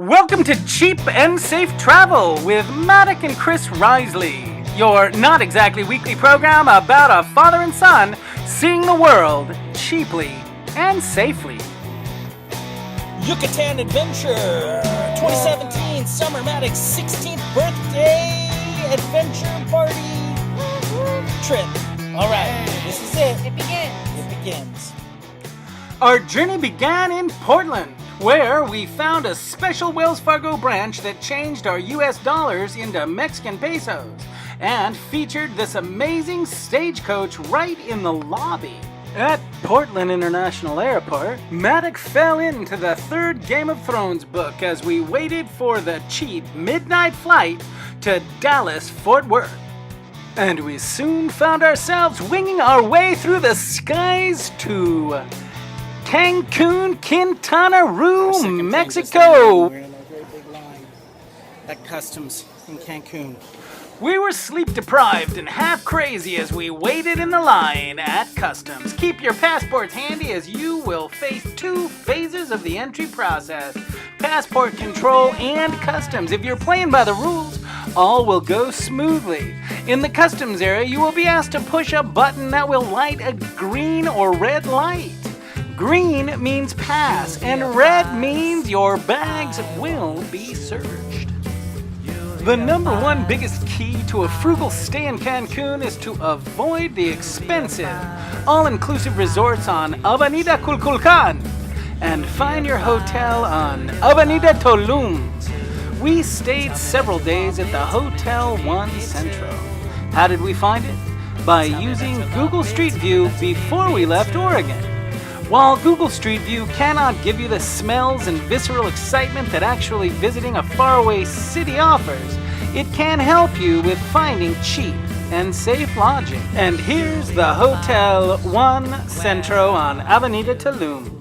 Welcome to Cheap and Safe Travel with Maddock and Chris Risley, your not exactly weekly program about a father and son seeing the world cheaply and safely. Yucatan Adventure 2017 Summer Maddox's 16th birthday adventure party trip. Alright, this is it. It begins. Our journey began in Portland, where we found a special Wells Fargo branch that changed our US dollars into Mexican pesos and featured this amazing stagecoach right in the lobby. At Portland International Airport, Maddock fell into the third Game of Thrones book as we waited for the cheap midnight flight to Dallas-Fort Worth. And we soon found ourselves winging our way through the skies to Cancun, Quintana Roo, Mexico. We're in a very big line at customs in Cancun. We were sleep deprived and half crazy as we waited in the line at customs. Keep your passports handy as you will face two phases of the entry process: passport control and customs. If you're playing by the rules, all will go smoothly. In the customs area, you will be asked to push a button that will light a green or red light. Green means pass, and red means your bags will be searched. The number one biggest key to a frugal stay in Cancun is to avoid the expensive, all-inclusive resorts on Avenida Culculcan and find your hotel on Avenida Tulum. We stayed several days at the Hotel One Centro. How did we find it? By using Google Street View before we left Oregon. While Google Street View cannot give you the smells and visceral excitement that actually visiting a faraway city offers, it can help you with finding cheap and safe lodging. And here's the Hotel One Centro on Avenida Tulum.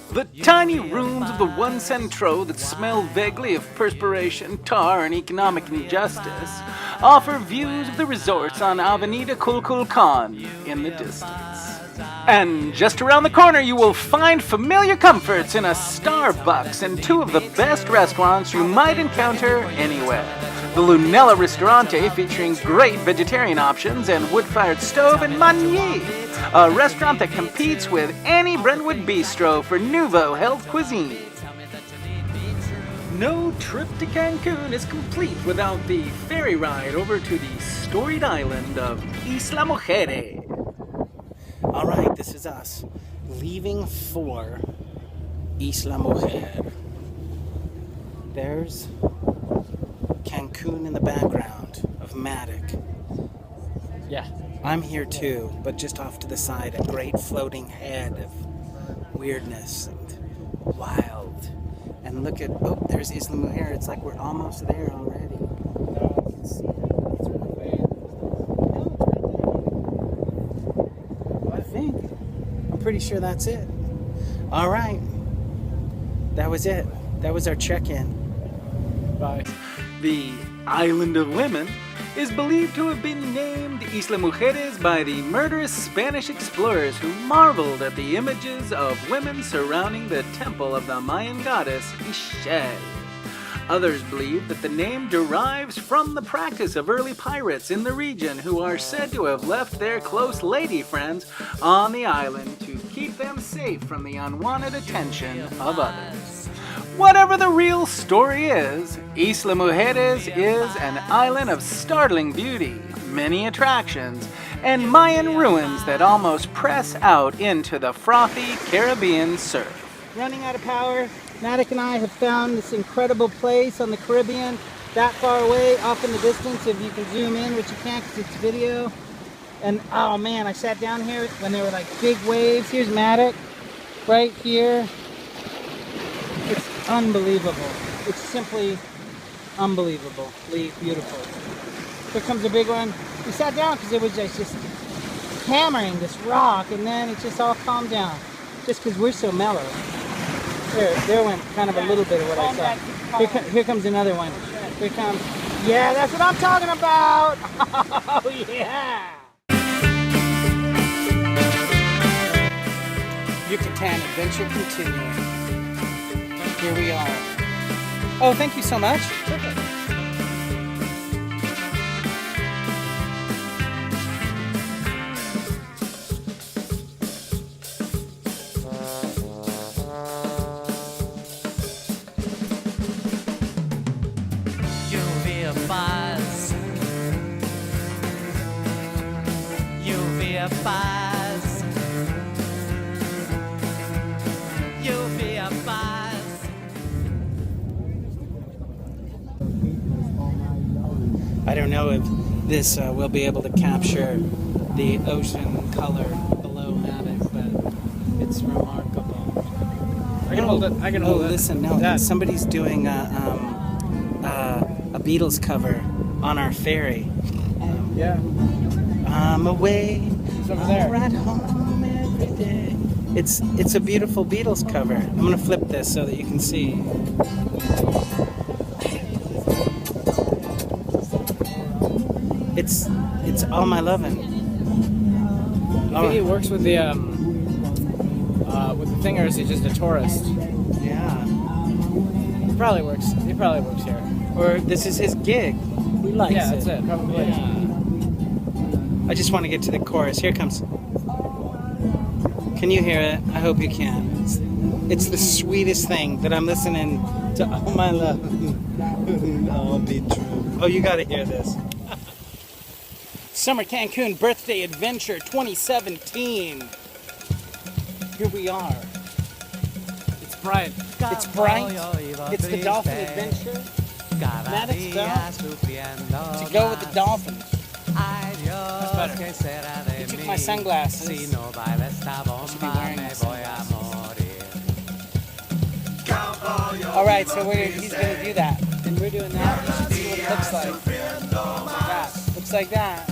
The tiny rooms of the One Centro that smell vaguely of perspiration, tar, and economic injustice offer views of the resorts on Avenida Culculcan in the distance. And just around the corner, you will find familiar comforts in a Starbucks and two of the best restaurants you might encounter anywhere. The Lunella Ristorante, featuring great vegetarian options, and wood-fired stove, and Manier, a restaurant that competes with any Brentwood bistro for nouveau health cuisine. No trip to Cancun is complete without the ferry ride over to the storied island of Isla Mujeres. Alright, this is us leaving for Isla Mujer. There's Cancun in the background of Maddock. Yeah. I'm here too, but just off to the side, a great floating head of weirdness and wild. And look at, oh, there's Isla Mujer. It's like we're almost there already. You can see it. It's right there. I think. I'm pretty sure that's it. All right. That was it. That was our check-in. Bye. The Island of Women is believed to have been named Isla Mujeres by the murderous Spanish explorers who marveled at the images of women surrounding the temple of the Mayan goddess Ixchel. Others believe that the name derives from the practice of early pirates in the region who are said to have left their close lady friends on the island to keep them safe from the unwanted attention of others. Whatever the real story is, Isla Mujeres is an island of startling beauty, many attractions, and Mayan ruins that almost press out into the frothy Caribbean surf. Running out of power, Maddock and I have found this incredible place on the Caribbean, that far away, off in the distance, if you can zoom in, which you can't because it's video. And oh man, I sat down here when there were like big waves. Here's Maddock, right here. It's unbelievable. It's simply unbelievably beautiful. Here comes a big one. We sat down because it was just hammering this rock, and then it just all calmed down. Just because we're so mellow. There went kind of a little bit of what I saw. Here comes another one. Here comes. Yeah, that's what I'm talking about. Oh yeah. Yucatan adventure continuing. Here we are. Oh, thank you so much. Lluvia paz, lluvia paz, lluvia paz. I don't know if this will be able to capture the ocean color below Attic, but it's remarkable. I can hold it. I can Oh, hold it. listen, no, Dad. somebody's doing a Beatles cover on our ferry. Yeah. I'm away, It's over I'm there. right home every day. It's a beautiful Beatles cover. I'm gonna flip this so that you can see. It's All My Lovin'. I think he works with the thing, or is he just a tourist? Yeah. He probably works. He probably works here. Or this is his gig. He likes Yeah, it. that's it. Probably. Yeah. I just want to get to the chorus. Here it comes. Can you hear it? I hope you can. It's the sweetest thing that I'm listening to All My Love. I'll be true. Oh, you got to hear this. Summer Cancun Birthday Adventure 2017. Here we are. It's bright. It's bright. It's the Dolphin Adventure. Maddox felt to go with the dolphins. That's better. I took my sunglasses. I should be wearing my sunglasses. Alright, so he's going to do that. And we're doing that. You should see what it looks like. Looks like that.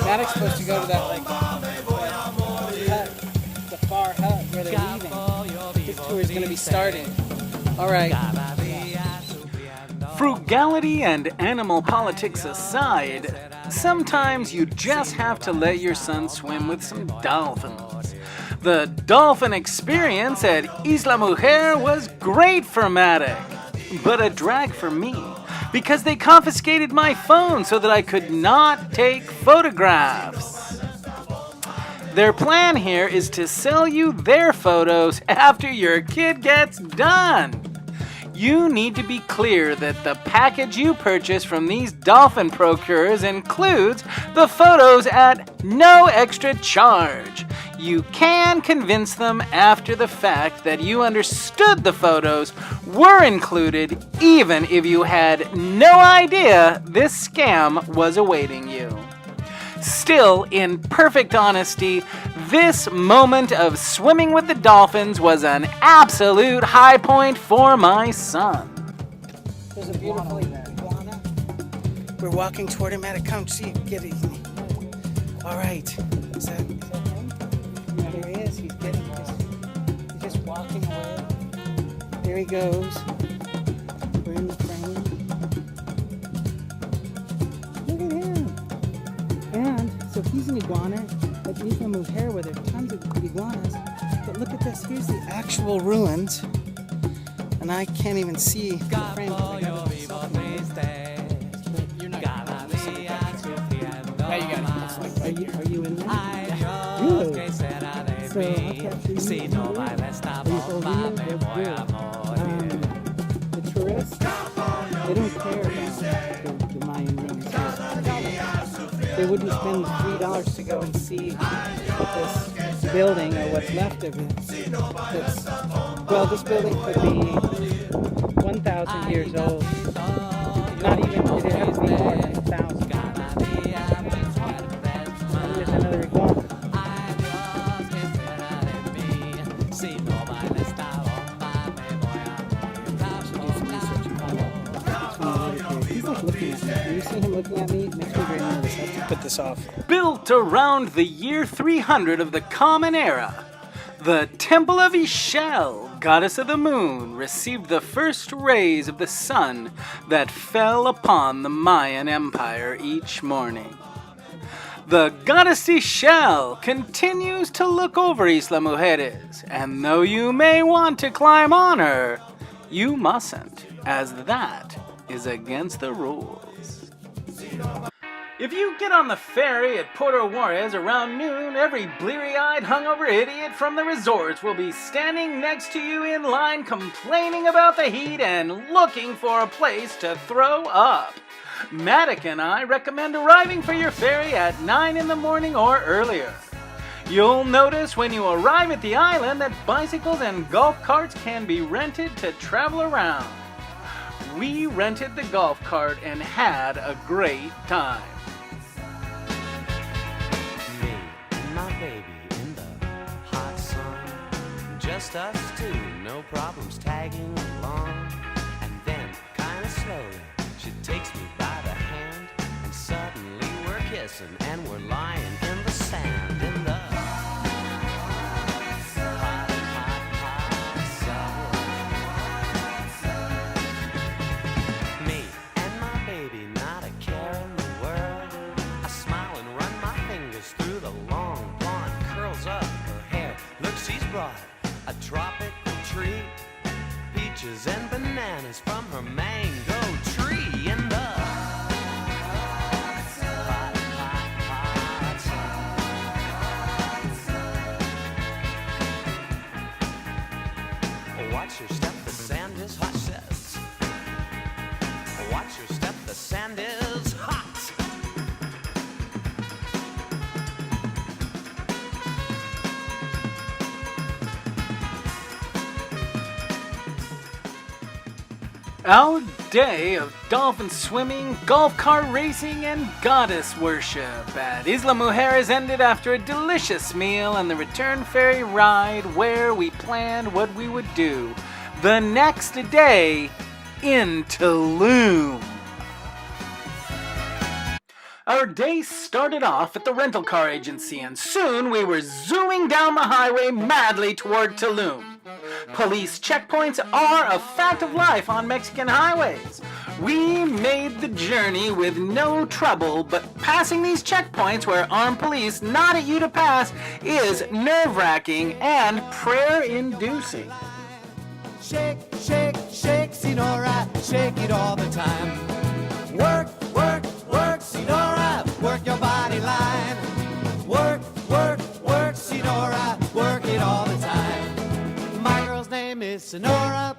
Maddox's supposed to go to that hut, the far hut where they're leaving. His tour is going to be starting. Alright. Frugality and animal politics aside, sometimes you just have to let your son swim with some dolphins. The dolphin experience at Isla Mujer was great for Matic, but a drag for me because they confiscated my phone so that I could not take photographs. Their plan here is to sell you their photos after your kid gets done. You need to be clear that the package you purchase from these dolphin procurers includes the photos at no extra charge. You can convince them after the fact that you understood the photos were included, even if you had no idea this scam was awaiting you. Still, in perfect honesty, this moment of swimming with the dolphins was an absolute high point for my son. There's a beautiful iguana. We're walking toward him. Come see, get it. All right. Is that him? Yeah, there he is. He's just walking away. There he goes. We're in the frame. Look at him. And so he's an iguana at Isla Mujer where there are tons of iguanas. But look at this. Here's the actual ruins. And I can't even see the frame. You're not. Yeah, you got it. Are you in there? Good. So I'll capture you. Are you holding it? That's good. The tourists, they don't care about the Mayan ruins. They wouldn't spend $3 to go and see this building or what's left of it. Well, this building could be 1,000 years old. Not even, it'd have to be more than 1,000. And there's another iguana. He's like looking at me. Can you see him looking at me? It makes me very nervous. I have to put this off. Built around the year 300 of the Common Era, the Temple of Ixchel, goddess of the moon, received the first rays of the sun that fell upon the Mayan Empire each morning. The Goddess Shell continues to look over Isla Mujeres, and though you may want to climb on her, you mustn't, as that is against the rules. If you get on the ferry at Puerto Juarez around noon, every bleary-eyed, hungover idiot from the resorts will be standing next to you in line complaining about the heat and looking for a place to throw up. Matic and I recommend arriving for your ferry at 9 in the morning or earlier. You'll notice when you arrive at the island that bicycles and golf carts can be rented to travel around. We rented the golf cart and had a great time. Me and my baby in the hot sun, just us two, no problems tagging along. And then, kinda slowly, she takes me by the hand, and suddenly we're kissing and we're lying in the sand in the hot, hot, hot sun. Me and my baby, not a care in the world. I smile and run my fingers through the long blonde curls of her hair. Look, she's brought a tropical treat, peaches and bananas from her mango tree in the hot, hot, hot sun. Watch your step, the sand is hot, says. Watch your step, the sand is hot. Our day of dolphin swimming, golf cart racing, and goddess worship at Isla Mujeres ended after a delicious meal and the return ferry ride where we planned what we would do the next day in Tulum. Our day started off at the rental car agency, and soon we were zooming down the highway madly toward Tulum. Police checkpoints are a fact of life on Mexican highways. We made the journey with no trouble, but passing these checkpoints where armed police nod at you to pass is nerve-wracking and prayer-inducing. Shake, shake, shake, Sinora, shake it all the time. Work, work, work, Sinora, work your body line. Work, work, work, Sinora, work it all the time. My girl's name is Sonora.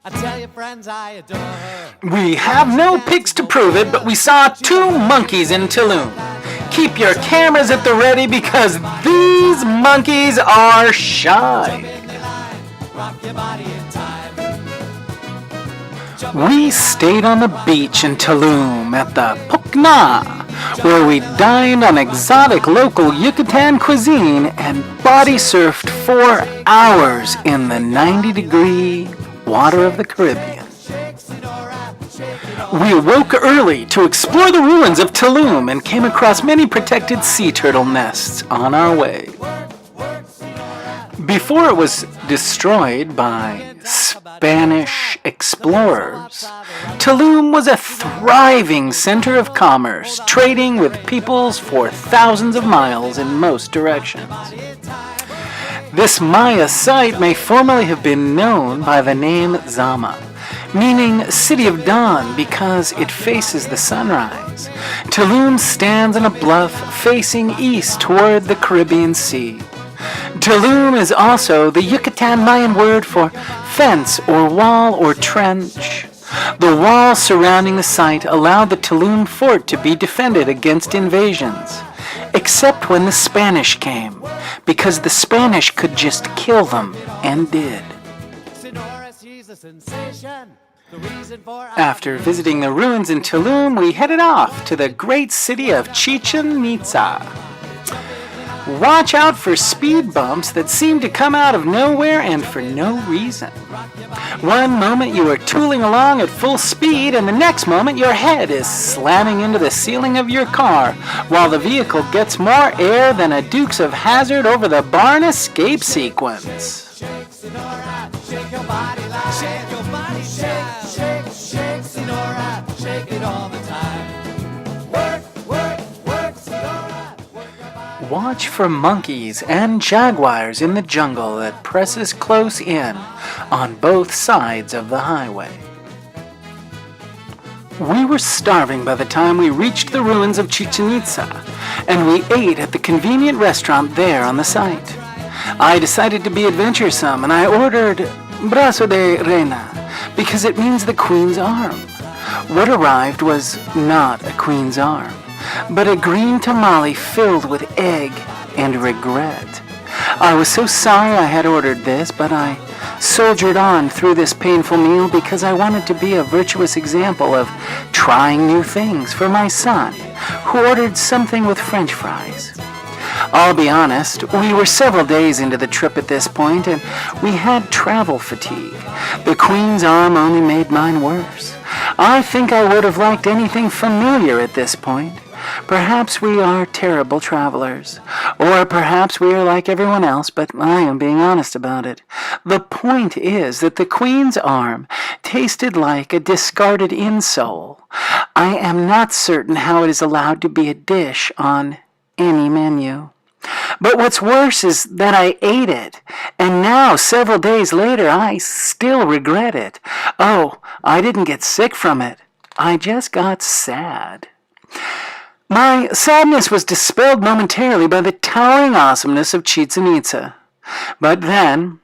I tell you, friends, I adore her. We have no pics to prove it, but we saw 2 monkeys in Tulum. Keep your cameras at the ready because these monkeys are shy. Rock your body in time. We stayed on the beach in Tulum at the Pukna, where we dined on exotic local Yucatan cuisine and body surfed for hours in the 90-degree water of the Caribbean. We awoke early to explore the ruins of Tulum and came across many protected sea turtle nests on our way. Before it was destroyed by Spanish explorers, Tulum was a thriving center of commerce, trading with peoples for thousands of miles in most directions. This Maya site may formerly have been known by the name Zama, meaning City of Dawn because it faces the sunrise. Tulum stands on a bluff facing east toward the Caribbean Sea. Tulum is also the Yucatan Mayan word for fence or wall or trench. The wall surrounding the site allowed the Tulum fort to be defended against invasions, except when the Spanish came, because the Spanish could just kill them, and did. After visiting the ruins in Tulum, we headed off to the great city of Chichen Itza. Watch out for speed bumps that seem to come out of nowhere and for no reason. One moment you are tooling along at full speed, and the next moment your head is slamming into the ceiling of your car, while the vehicle gets more air than a Dukes of Hazzard over the barn escape sequence. Shake your body like shake your body, shake, shake, shake, Sinora, shake it all the time. Work, work, work, Sinora. watch for monkeys and jaguars in the jungle that presses close in on both sides of the highway. We were starving by the time we reached the ruins of Chichen Itza, and we ate at the convenient restaurant there on the site. I decided to be adventuresome, and I ordered brazo de reina, because it means the queen's arm. What arrived was not a queen's arm, but a green tamale filled with egg and regret. I was so sorry I had ordered this, but I soldiered on through this painful meal because I wanted to be a virtuous example of trying new things for my son, who ordered something with French fries. I'll be honest, we were several days into the trip at this point, and we had travel fatigue. The queen's arm only made mine worse. I think I would have liked anything familiar at this point. Perhaps we are terrible travelers, or perhaps we are like everyone else, but I am being honest about it. The point is that the queen's arm tasted like a discarded insole. I am not certain how it is allowed to be a dish on any menu. But what's worse is that I ate it, and now, several days later, I still regret it. Oh, I didn't get sick from it. I just got sad. My sadness was dispelled momentarily by the towering awesomeness of Chichen Itza. But then,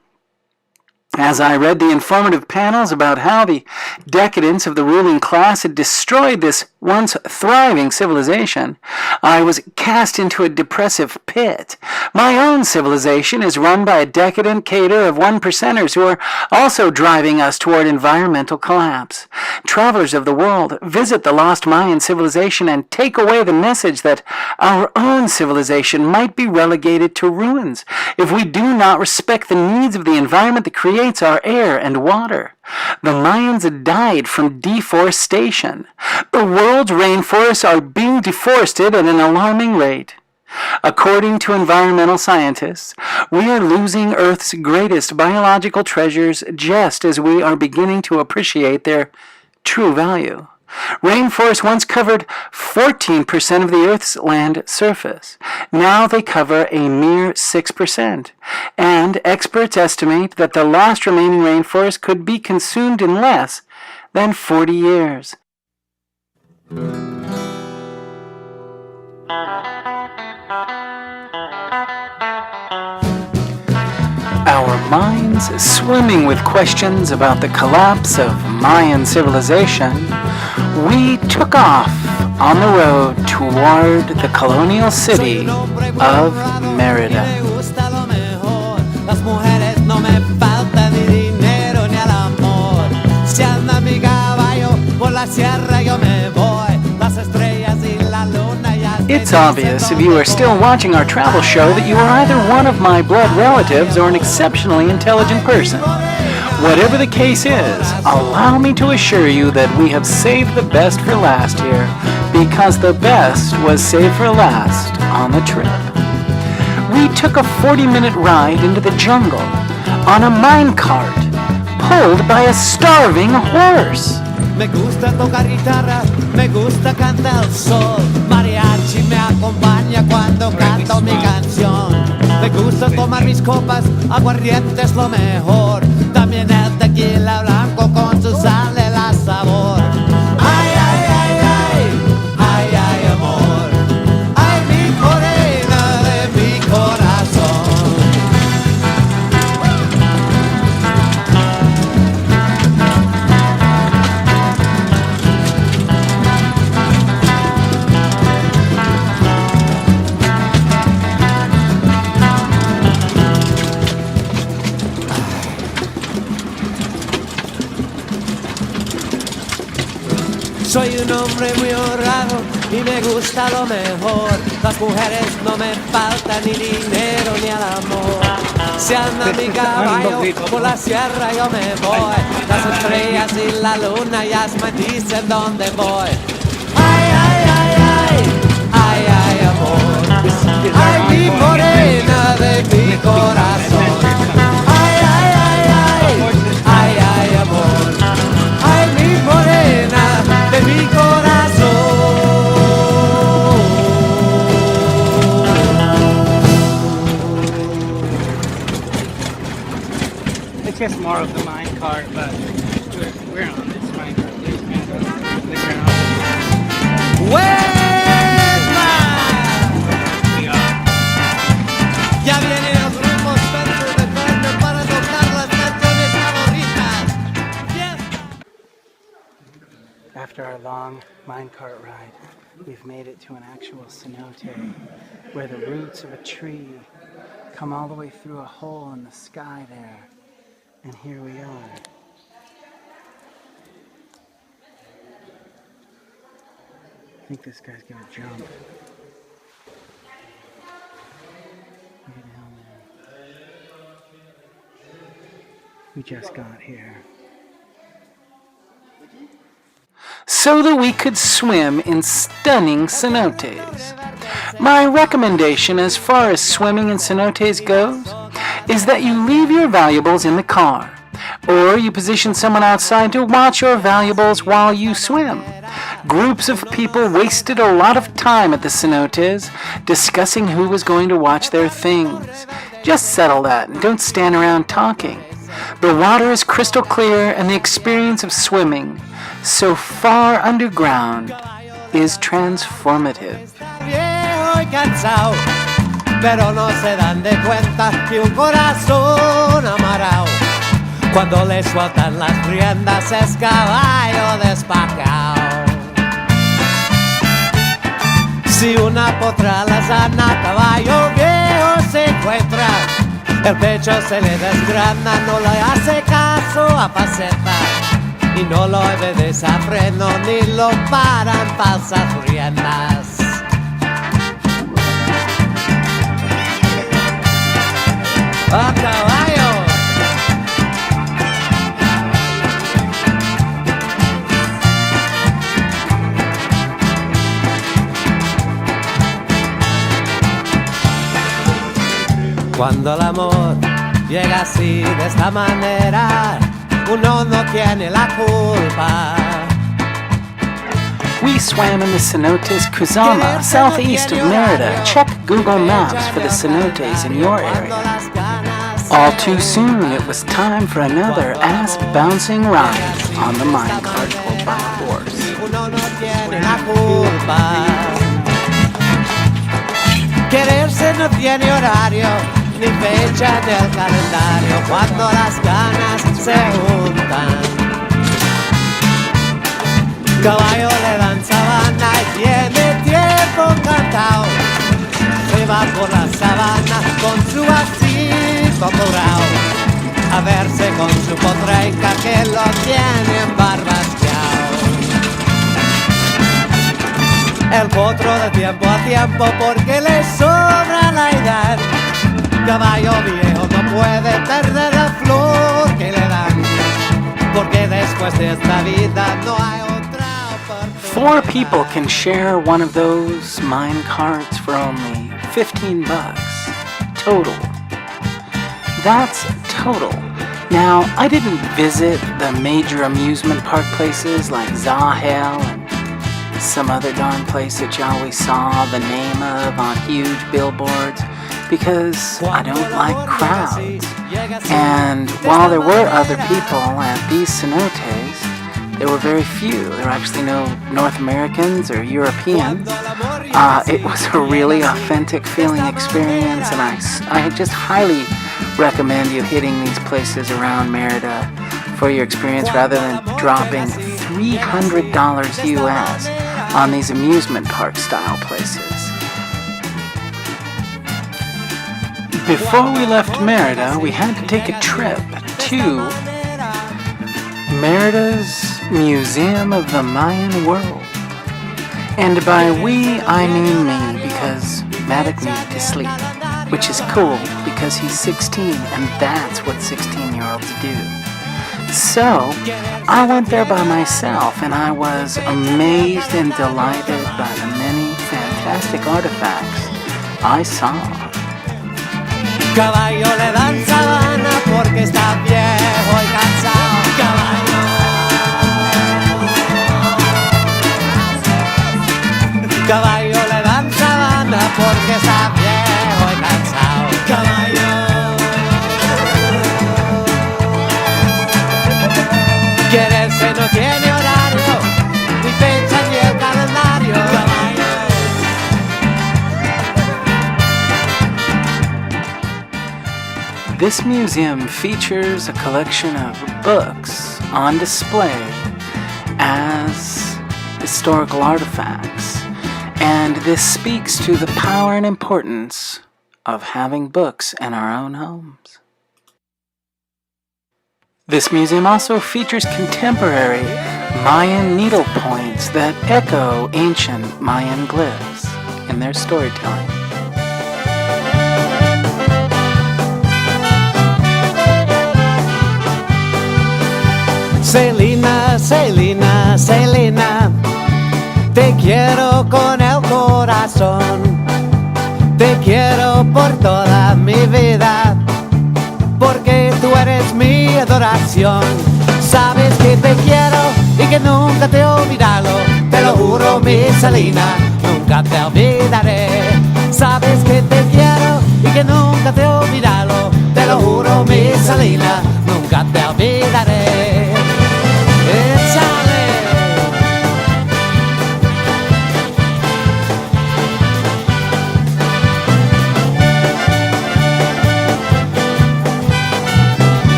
as I read the informative panels about how the decadence of the ruling class had destroyed this once thriving civilization, I was cast into a depressive pit. My own civilization is run by a decadent cadre of one-percenters who are also driving us toward environmental collapse. Travelers of the world visit the lost Mayan civilization and take away the message that our own civilization might be relegated to ruins if we do not respect the needs of the environment that creates our air and water. The Mayans died from deforestation. The world's rainforests are being deforested at an alarming rate. According to environmental scientists, we are losing Earth's greatest biological treasures just as we are beginning to appreciate their true value. Rainforests once covered 14% of the Earth's land surface. Now they cover a mere 6%, and experts estimate that the last remaining rainforest could be consumed in less than 40 years. Our minds swimming with questions about the collapse of Mayan civilization, we took off on the road toward the colonial city of Merida. It's obvious if you are still watching our travel show that you are either one of my blood relatives or an exceptionally intelligent person. Whatever the case is, allow me to assure you that we have saved the best for last here, because the best was saved for last on the trip. We took a 40-minute ride into the jungle on a minecart pulled by a starving horse. Me gusta tocar guitarra, me gusta cantar el sol. Mariachi me acompaña cuando canto mi canción. Me gusta tomar mis copas, aguardiente es lo mejor. También el tequila blanco con su sal le da sabor. Ay, ay, ay, ay, ay, ay, amor. Ay, mi morena de mi corazón. Soy un hombre muy honrado y me gusta lo mejor. Las mujeres no me faltan ni dinero ni el amor. Si anda mi caballo por la sierra yo me voy. Las estrellas y la luna ya me dicen dónde voy. Ay, ay, ay, ay, ay, ay, amor. Ay, mi morena de mi corazón. Ay, ay, ay, ay, ay, ay, amor. Ay, mi morena de mi corazón. We're on this Minecraft dude, man. The ground. Ya vienen los grupos verdes de carne para tocar las canciones favoritas. Yes. After our long minecart ride, we've made it to an actual cenote where the roots of a tree come all the way through a hole in the sky there. And here we are. I think this guy's gonna jump. Look at down there. We just got here. So that we could swim in stunning cenotes. My recommendation as far as swimming in cenotes goes is that you leave your valuables in the car, or you position someone outside to watch your valuables while you swim. Groups of people wasted a lot of time at the cenotes discussing who was going to watch their things. Just settle that and don't stand around talking. The water is crystal clear and the experience of swimming so far underground is transformative. Viejo y cansado, pero no se dan de cuenta que un corazón amarrado, cuando le sueltan las riendas es caballo despacao. Si una potra la sana, caballo viejo se encuentra, el pecho se le desgrana, no le hace caso a faceta. Y no lo obedeces a freno ni lo paran falsas riendas. ¡A caballo! Cuando el amor llega así de esta manera, uno no tiene la culpa. We swam in the cenotes Kuzama, southeast of Merida. Check Google Maps for the cenotes in your area. All too soon, it was time for another ass-bouncing ride on the minecart pulled by a horse. Uno no tiene la culpa. Quererse no tiene horario ni fecha del calendario cuando las ganas se juntan. Caballo le dan sabana y tiene tiempo cantado. Se va por la sabana con su vasito morado a verse con su potreica que lo tiene embarbasqueado. El potro de tiempo a tiempo porque le sobra la edad. Caballo viejo no puede perder la flor que le dan, porque después de esta vida no hay otra oportunidad. 4 people can share one of those mine carts for only $15 total. That's total. Now, I didn't visit the major amusement park places like Zahel and some other darn place that you always saw the name of on huge billboards, because I don't like crowds. And while there were other people at these cenotes, there were very few. There were actually no North Americans or Europeans. It was a really authentic feeling experience, and I just highly recommend you hitting these places around Merida for your experience rather than dropping $300 US on these amusement park style places. Before we left Merida, we had to take a trip to Merida's Museum of the Mayan World. And by we, I mean me, because Maddox needed to sleep, which is cool because he's 16 and that's what 16-year-olds do. So, I went there by myself and I was amazed and delighted by the many fantastic artifacts I saw. Caballo le dan sabana porque está viejo y cansado. Caballo. Caballo le dan sabana porque está viejo y cansado. Caballo. Quererse que no tiene horario, ni fecha ni el calendario. This museum features a collection of books on display as historical artifacts, and this speaks to the power and importance of having books in our own homes. This museum also features contemporary Mayan needlepoints that echo ancient Mayan glyphs in their storytelling. Selena, Selena, Selena, te quiero con el corazón, te quiero por toda mi vida, porque tú eres mi adoración. Sabes que te quiero y que nunca te olvidaré, te lo juro, mi Selena, nunca te olvidaré. Sabes que te quiero y que nunca te olvidaré, te lo juro, mi Selena, nunca te olvidaré. Échale.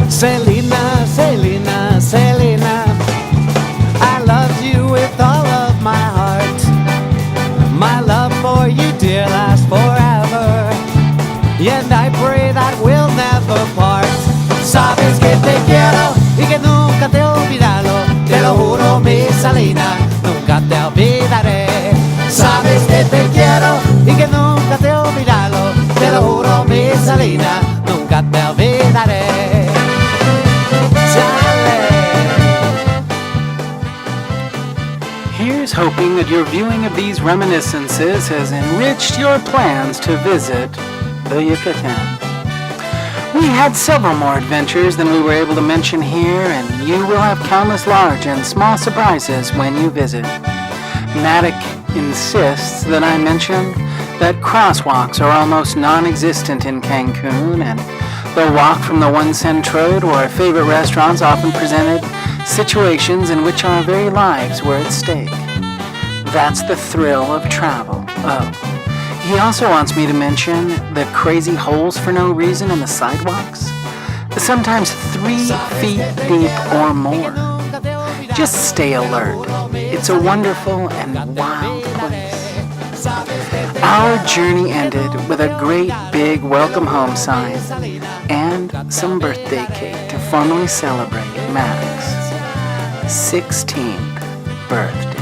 Selena, Selena, Selena, I love you with all of my heart. My love for you, dear, lasts forever, and I pray that we'll never part. Sabes que te quiero y que nunca te olvidaré, te lo juro, mi Selena, nunca te olvidaré. Sabes que te quiero y que nunca te olvidaré, te lo juro, mi Selena, nunca te olvidaré. Here's hoping that your viewing of these reminiscences has enriched your plans to visit the Yucatan. We had several more adventures than we were able to mention here, and you will have countless large and small surprises when you visit. Matic insists that I mention that crosswalks are almost non-existent in Cancun, and the walk from the One Centro to our favorite restaurants often presented situations in which our very lives were at stake. That's the thrill of travel. Oh. He also wants me to mention the crazy holes for no reason in the sidewalks, sometimes 3 feet deep or more. Just stay alert. It's a wonderful and wild place. Our journey ended with a great big welcome home sign and some birthday cake to formally celebrate Mac's 16th birthday.